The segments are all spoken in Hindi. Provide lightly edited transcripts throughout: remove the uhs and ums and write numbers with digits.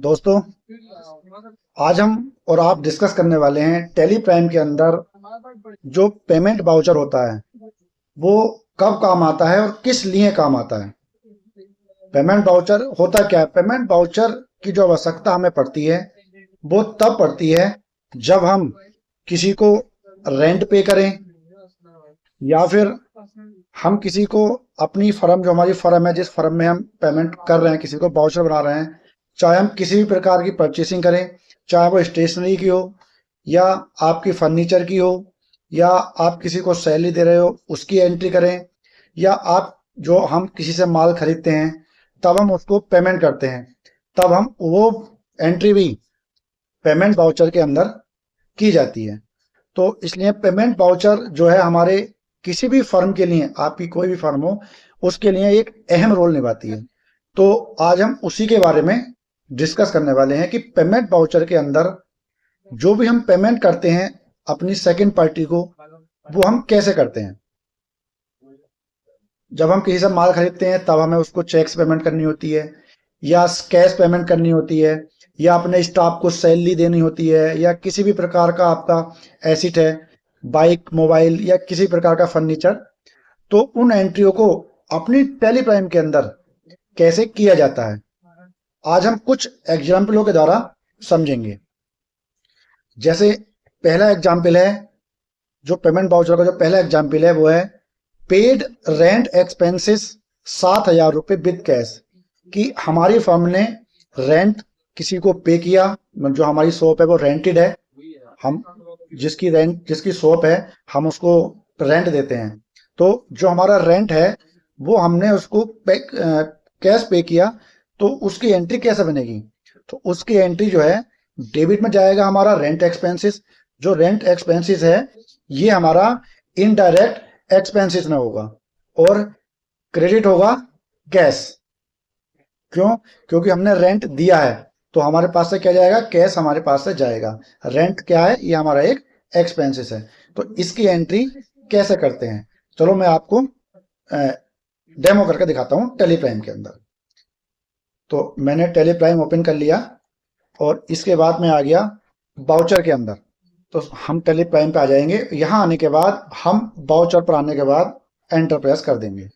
दोस्तों, आज हम और आप डिस्कस करने वाले हैं टैली प्राइम के अंदर जो पेमेंट वाउचर होता है वो कब काम आता है और किस लिए काम आता है। पेमेंट वाउचर होता क्या है? पेमेंट वाउचर की जो आवश्यकता हमें पड़ती है वो तब पड़ती है जब हम किसी को रेंट पे करें, या फिर हम किसी को अपनी फर्म, जो हमारी फर्म है, जिस फर्म में हम पेमेंट कर रहे हैं, किसी को वाउचर बना रहे हैं, चाहे हम किसी भी प्रकार की परचेसिंग करें, चाहे वो स्टेशनरी की हो या आपकी फर्नीचर की हो, या आप किसी को सैलरी दे रहे हो उसकी एंट्री करें, या आप जो हम किसी से माल खरीदते हैं तब हम उसको पेमेंट करते हैं, तब हम वो एंट्री भी पेमेंट वाउचर के अंदर की जाती है। तो इसलिए पेमेंट वाउचर जो है हमारे किसी भी फर्म के लिए, आपकी कोई भी फर्म हो, उसके लिए एक अहम रोल निभाती है। तो आज हम उसी के बारे में डिस्कस करने वाले हैं कि पेमेंट वाउचर के अंदर जो भी हम पेमेंट करते हैं अपनी सेकंड पार्टी को, वो हम कैसे करते हैं। जब हम किसी से माल खरीदते हैं तब हमें उसको चेक से पेमेंट करनी होती है, या कैश पेमेंट करनी होती है, या अपने स्टाफ को सैलरी देनी होती है, या किसी भी प्रकार का आपका एसेट है, बाइक, मोबाइल या किसी प्रकार का फर्नीचर, तो उन एंट्रियों को अपनी टैली प्राइम के अंदर कैसे किया जाता है, आज हम कुछ एग्जाम्पलों के द्वारा समझेंगे। जैसे पहला एग्जाम्पल है, जो पेमेंट वाउचर का जो पहला एग्जाम्पल है वो है पेड रेंट एक्सपेंसेस 7,000 रुपये विद कैश। कि हमारी फर्म ने रेंट किसी को पे किया, जो हमारी शॉप है वो रेंटेड है, हम जिसकी शॉप है हम उसको रेंट देते हैं, तो जो हमारा रेंट है वो हमने उसको कैश पे किया, तो उसकी एंट्री कैसे बनेगी? तो उसकी एंट्री जो है डेबिट में जाएगा हमारा रेंट एक्सपेंसेस। जो रेंट एक्सपेंसेस है ये हमारा इनडायरेक्ट एक्सपेंसेस में होगा, और क्रेडिट होगा कैश। क्यों? क्योंकि हमने रेंट दिया है, तो हमारे पास से क्या जाएगा? कैश हमारे पास से जाएगा। रेंट क्या है? ये हमारा एक एक्सपेंसेस है। तो इसकी एंट्री कैसे करते हैं, चलो मैं आपको डेमो करके दिखाता हूँ टैली प्राइम के अंदर। तो मैंने टैली प्राइम ओपन कर लिया और इसके बाद मैं आ गया वाउचर के अंदर। तो हम टैली प्राइम पे आ जाएंगे। यहाँ आने के बाद हम वाउचर पर आने के बाद एंटर प्रेस कर देंगे।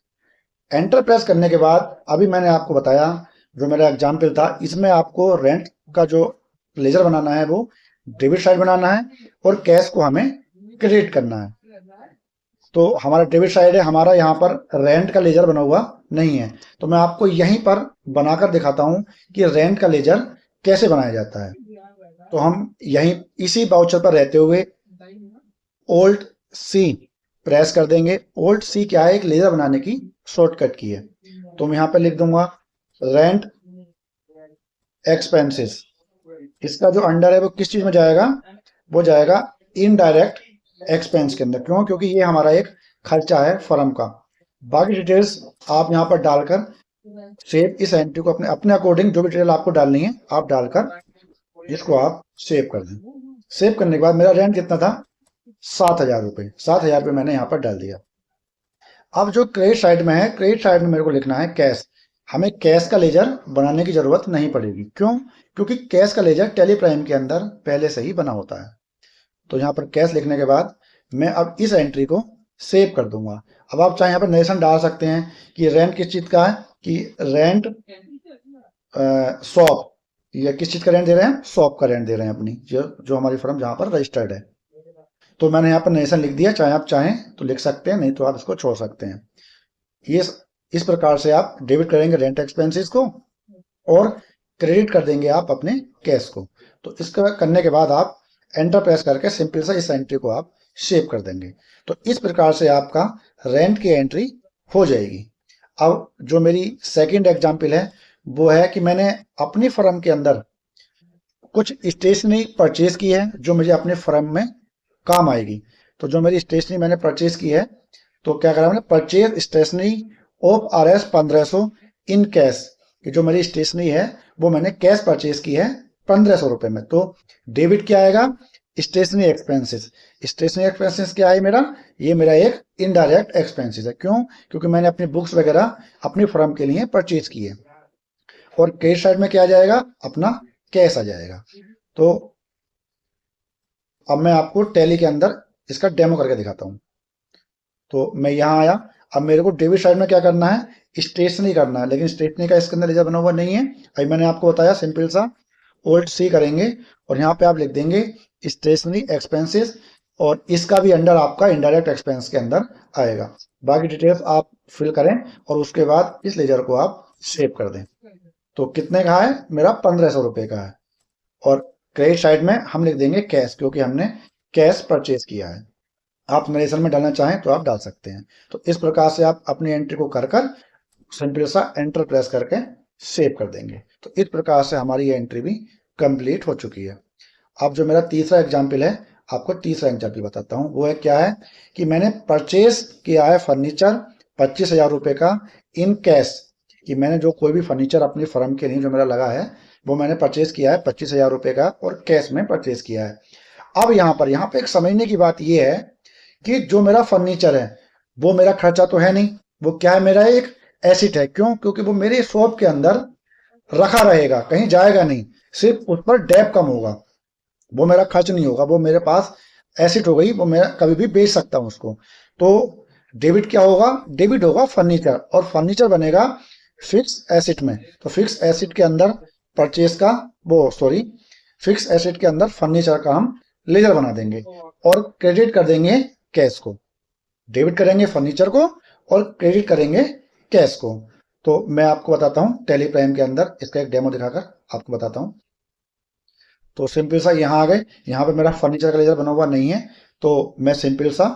एंटर प्रेस करने के बाद अभी मैंने आपको बताया, जो मेरा एग्जाम्पल था, इसमें आपको रेंट का जो लेजर बनाना है वो डेबिट साइड बनाना है, और कैश को हमें क्रेडिट करना है। तो हमारा डेबिट साइड है, हमारा यहाँ पर रेंट का लेजर बना हुआ नहीं है, तो मैं आपको यहीं पर बनाकर दिखाता हूँ कि रेंट का लेजर कैसे बनाया जाता है। तो हम यहीं इसी वाउचर पर रहते हुए ओल्ड सी प्रेस कर देंगे। ओल्ड सी क्या है? एक लेजर बनाने की शॉर्टकट की है। तो मैं यहाँ पे लिख दूंगा रेंट एक्सपेंसेस। इसका जो अंडर है वो किस चीज में जाएगा? वो जाएगा इनडायरेक्ट एक्सपेंस के अंदर। क्यों? क्योंकि ये हमारा एक खर्चा है फर्म का। बाकी डिटेल्स आप यहाँ पर डालकर सेव, इस एंट्री को अपने अपने अकॉर्डिंग जो भी डिटेल आपको डालनी है आप डालकर इसको आप सेव कर दें। सेव करने के बाद मेरा रेंट कितना था? 7,000 रुपये। 7,000 रुपये मैंने यहाँ पर डाल दिया। अब जो क्रेडिट साइड में है, क्रेडिट साइड में मेरे को लिखना है कैश। हमें कैश का लेजर बनाने की जरूरत नहीं पड़ेगी। क्यों? क्योंकि कैश का लेजर टैली प्राइम के अंदर पहले से ही बना होता है। तो यहाँ पर कैश लिखने के बाद मैं अब इस एंट्री को सेव कर दूंगा। अब आप चाहे यहाँ पर नरेशन डाल सकते हैं कि रेंट किस चीज का है, कि रेंट शॉप, या किस चीज का रेंट दे रहे हैं? शॉप का रेंट दे रहे हैं अपनी, जो हमारी फर्म जहाँ पर रजिस्टर्ड है। तो मैंने यहाँ पर नरेशन लिख दिया। चाहे आप चाहें तो लिख सकते हैं, नहीं तो आप इसको छोड़ सकते हैं। ये इस प्रकार से आप डेबिट करेंगे रेंट एक्सपेंसेस को, और क्रेडिट कर देंगे आप अपने कैश को। तो इसका करने के बाद आप एंटर प्रेस करके सिंपल सा इस एंट्री को आप सेव कर देंगे। तो इस प्रकार से आपका रेंट की एंट्री हो जाएगी। अब जो मेरी सेकंड एग्जांपल है वो है कि मैंने अपनी फर्म के अंदर कुछ स्टेशनरी परचेज की है जो मुझे अपने फर्म में काम आएगी। तो जो मेरी स्टेशनरी मैंने परचेज की है, तो क्या करा मैंने? Purchase stationery of RS 1500 in cash. कि जो मेरी स्टेशनरी है वो मैंने कैश परचेज की है 1,500 रुपए में। तो डेबिट क्या आएगा? Stationery expenses. स्टेशनरी एक्सपेंसेस क्या है मेरा? ये मेरा एक इनडायरेक्ट एक्सपेंसेस है। क्यों? क्योंकि मैंने अपनी बुक्स वगैरह अपनी फर्म के लिए परचेज की है। और क्रेडिट साइड में क्या आ जाएगा? अपना कैश आ जाएगा। तो अब मैं आपको टैली के अंदर इसका डेमो करके दिखाता हूँ। तो मैं यहाँ आया, अब मेरे को डेबिट साइड में क्या करना है, स्टेशनरी करना है, लेकिन स्टेशनरी का इसके अंदर लेजर बना हुआ नहीं है। अभी मैंने आपको बताया सिंपल सा ओल्ड सी करेंगे और यहाँ पे आप लिख देंगे स्टेशनरी एक्सपेंसेस और इसका भी अंडर आपका इनडायरेक्ट एक्सपेंस के अंदर आएगा। बाकी डिटेल्स आप फिल करें और उसके बाद इस लेजर को आप सेव कर दें। तो कितने का है, मेरा 1500 रुपये का है। और क्रेडिट साइड में हम लिख देंगे कैश, क्योंकि हमने कैश परचेज किया है। आप नरेशन में डालना चाहें तो आप डाल सकते हैं। तो इस प्रकार से आप अपनी एंट्री को कर कर सिंपल सा एंटर प्रेस करके सेव कर देंगे। तो इस प्रकार से हमारी ये एंट्री भी कंप्लीट हो चुकी है। अब जो मेरा तीसरा एग्जाम्पल है, आपको तीसरा एग्जाम्पल बताता हूँ। वो है क्या है कि मैंने परचेज किया है फर्नीचर 25,000 रुपये का इन कैश, कि मैंने जो कोई भी फर्नीचर अपनी फर्म के लिए जो मेरा लगा है वो मैंने परचेज किया है 25,000 रुपये का और कैश में परचेज किया है। अब यहाँ पर एक समझने की बात ये है कि जो मेरा फर्नीचर है वो मेरा खर्चा तो है नहीं, वो क्या है, मेरा एक एसेट है। क्यों? क्योंकि वो मेरे शॉप के अंदर रखा रहेगा, कहीं जाएगा नहीं, सिर्फ उस पर डेप कम होगा, वो मेरा खर्च नहीं होगा, वो मेरे पास एसेट हो गई, वो मैं कभी भी बेच सकता हूं उसको। तो डेबिट क्या होगा, डेबिट होगा फर्नीचर, और फर्नीचर बनेगा फिक्स एसेट में। तो फिक्स एसेट के अंदर परचेज का वो सॉरी फिक्स एसेट के अंदर फर्नीचर का हम लेजर बना देंगे और क्रेडिट कर देंगे कैश को। डेबिट करेंगे फर्नीचर को और क्रेडिट करेंगे कैश को। तो मैं आपको बताता हूँ टैली प्राइम के अंदर इसका एक डेमो दिखाकर आपको बताता हूँ। तो सिंपल सा यहाँ आ गए, यहाँ पे मेरा फर्नीचर का लेजर बना हुआ नहीं है, तो मैं सिंपल सा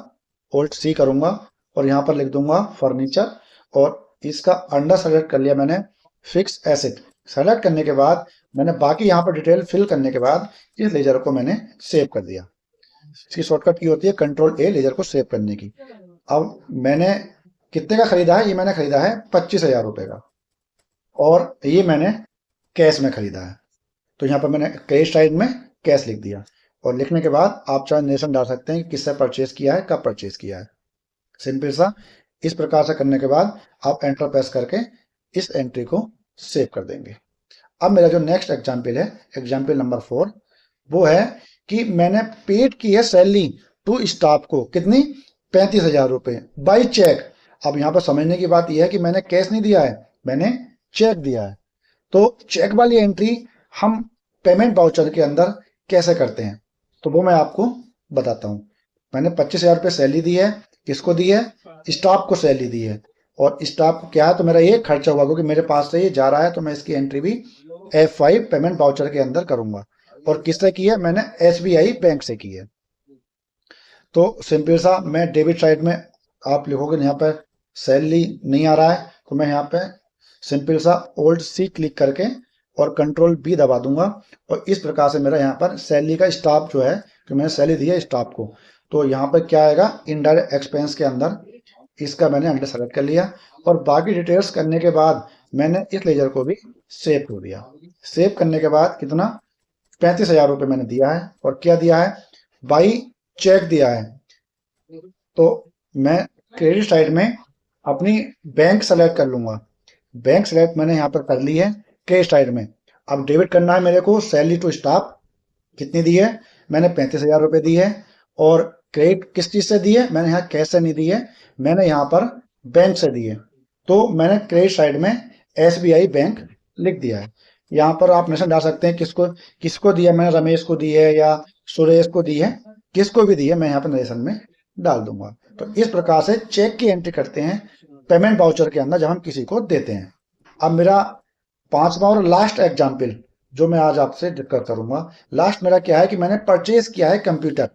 ओल्ट सी करूंगा और यहाँ पर लिख दूंगा फर्नीचर और इसका अंडर सेलेक्ट कर लिया मैंने फिक्स एसेट। सेलेक्ट करने के बाद मैंने बाकी यहाँ पर डिटेल फिल करने के बाद इस लेजर को मैंने सेव कर दिया। इसकी शॉर्टकट की होती है कंट्रोल ए लेजर को सेव करने की। अब मैंने कितने का खरीदा है, ये मैंने खरीदा है 25,000 रुपये का और ये मैंने कैश में खरीदा है। तो यहाँ पर मैंने क्रेडिट साइड में कैश लिख दिया और लिखने के बाद आप चाहे नेशन डाल सकते हैं कि किससे परचेज किया है, कब परचेज किया है। सिंपल सा इस प्रकार से करने के बाद आप एंटर प्रेस करके इस एंट्री को सेव कर देंगे। अब मेरा जो नेक्स्ट एग्जाम्पल है, एग्जाम्पल नंबर 4, वो है कि मैंने पेड की है सैलरी टू स्टाफ को, कितनी, 35,000 रुपये बाई चेक। अब यहाँ पर समझने की बात यह है कि मैंने कैश नहीं दिया है, मैंने चेक दिया है। तो चेक वाली एंट्री हम पेमेंट वाउचर के अंदर कैसे करते हैं, तो वो मैं आपको बताता हूँ। मैंने 25,000 रुपये सैलरी दी है, किसको दी है, स्टाफ को सैलरी दी है। और स्टाफ क्या है, तो मेरा ये खर्चा हुआ क्योंकि मेरे पास से ये जा रहा है, तो मैं इसकी एंट्री भी F5 पेमेंट वाउचर के अंदर करूंगा। और किससे की है, मैंने SBI बैंक से की है। तो सिंपल सा मैं डेबिट साइड में आप लिखोगे यहाँ पर सैलरी नहीं आ रहा है, तो मैं यहाँ पे सिंपल सा ओल्ड सी क्लिक करके और कंट्रोल बी दबा दूंगा और इस प्रकार से मेरा यहाँ पर सैलरी का स्टाफ जो है, कि मैंने सैलरी दी है स्टाफ को, तो यहाँ पर क्या आएगा, इनडायरेक्ट एक्सपेंस के अंदर इसका मैंने अंडर सेलेक्ट कर लिया और बाकी डिटेल्स करने के बाद मैंने इस लेजर को भी सेव कर दिया। सेव करने के बाद कितना, 35,000 रुपये मैंने दिया है और क्या दिया है, बाई चेक दिया है। तो मैं क्रेडिट साइड में अपनी बैंक सेलेक्ट कर लूंगा। बैंक सेलेक्ट मैंने यहाँ पर कर ली है क्रेडिट साइड में। अब डेबिट करना है मेरे को सैलरी टू स्टाफ, कितनी दी है, मैंने 35,000 रुपये दी है। और क्रेडिट किस चीज से दी है, मैंने यहाँ कैश से नहीं दी है, मैंने यहाँ पर बैंक से दी है। तो मैंने क्रेडिट साइड में SBI बैंक लिख दिया है। यहाँ पर आप नेशन डाल सकते हैं किसको किसको दिया, मैंने रमेश को दी है या सुरेश को दी है, किसको भी दी है मैं यहाँ पर नरेशन में डाल दूंगा। तो इस प्रकार से चेक की एंट्री करते हैं पेमेंट वाउचर के अंदर जब हम किसी को देते हैं। अब मेरा पांचवा और लास्ट एग्जाम्पल जो मैं आज आपसे डिस्कस करूंगा, लास्ट मेरा क्या है कि मैंने परचेज किया है कंप्यूटर,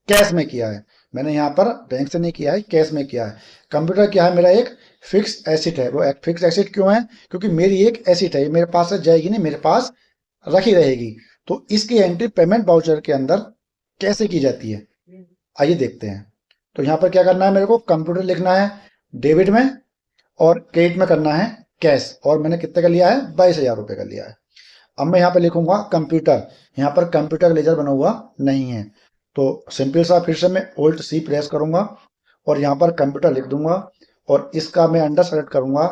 कैश में किया है। मैंने यहाँ पर बैंक से नहीं किया है, कैश में किया है। कंप्यूटर क्या है, मेरा एक फिक्स एसेट है। वो एक फिक्स एसेट क्यों है, क्योंकि मेरी एक एसेट है, मेरे पास से जाएगी नहीं, मेरे पास रखी रहेगी। तो इसकी एंट्री पेमेंट वाउचर के अंदर कैसे की जाती है, आइए देखते हैं। तो यहाँ पर क्या करना है, मेरे को कंप्यूटर लिखना है डेबिट में और क्रेडिट में करना है कैश, और मैंने कितने का लिया है, 22,000 रुपये का लिया है। अब मैं यहाँ पे लिखूंगा कंप्यूटर, यहाँ पर कंप्यूटर लेजर बना हुआ नहीं है, तो सिंपल सा फिर से मैं ओल्ट सी प्रेस करूंगा और यहाँ पर कंप्यूटर लिख दूंगा और इसका मैं अंडर सेलेक्ट करूंगा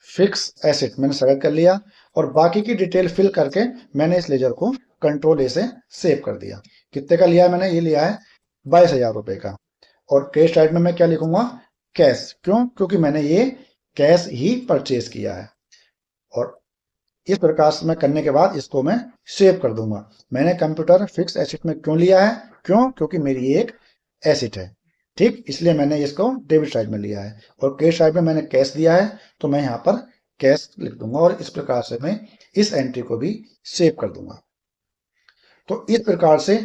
फिक्स एसेट मैंने सेलेक्ट कर लिया और बाकी की डिटेल फिल करके मैंने इस लेजर को कंट्रोल ए से सेव कर दिया। कितने का लिया है मैंने? ये लिया है 22,000 रुपए का। और कैश टाइप में मैं क्या लिखूंगा? कैश। क्यों? क्योंकि मैंने ये कैश ही परचेज किया है। और इस प्रकार से मैं करने के बाद इसको मैं सेव कर दूंगा। मैंने कंप्यूटर फिक्स एसेट में क्यों लिया है? क्यों? क्योंकि मेरी ये एक एसेट है। ठीक, इसलिए मैंने इसको डेबिट साइड में लिया है। और क्रेडिट साइड में मैंने कैश दिया है, तो मैं यहाँ पर कैश लिख दूंगा और इस प्रकार से मैं इस एंट्री को भी सेव कर दूंगा। तो इस प्रकार से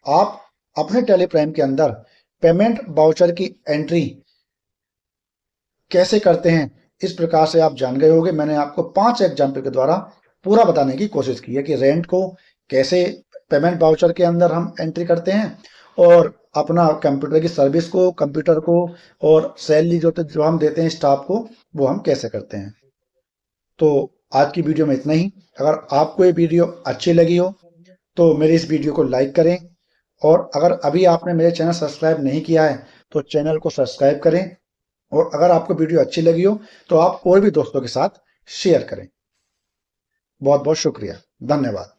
आप अपने टेलीप्राइम के अंदर पेमेंट वाउचर की एंट्री कैसे करते हैं, इस प्रकार से आप जान गए होंगे। मैंने आपको 5 एग्जाम्पल के द्वारा पूरा बताने की कोशिश की है कि रेंट को कैसे पेमेंट वाउचर के अंदर हम एंट्री करते हैं, और अपना कंप्यूटर की सर्विस को, कंप्यूटर को, और सैलरी जो हम देते हैं स्टाफ को, वो हम कैसे करते हैं। तो आज की वीडियो में इतना ही। अगर आपको ये वीडियो अच्छी लगी हो तो मेरे इस वीडियो को लाइक करें, और अगर अभी आपने मेरे चैनल सब्सक्राइब नहीं किया है तो चैनल को सब्सक्राइब करें। और अगर आपको वीडियो अच्छी लगी हो तो आप और भी दोस्तों के साथ शेयर करें। बहुत बहुत शुक्रिया। धन्यवाद।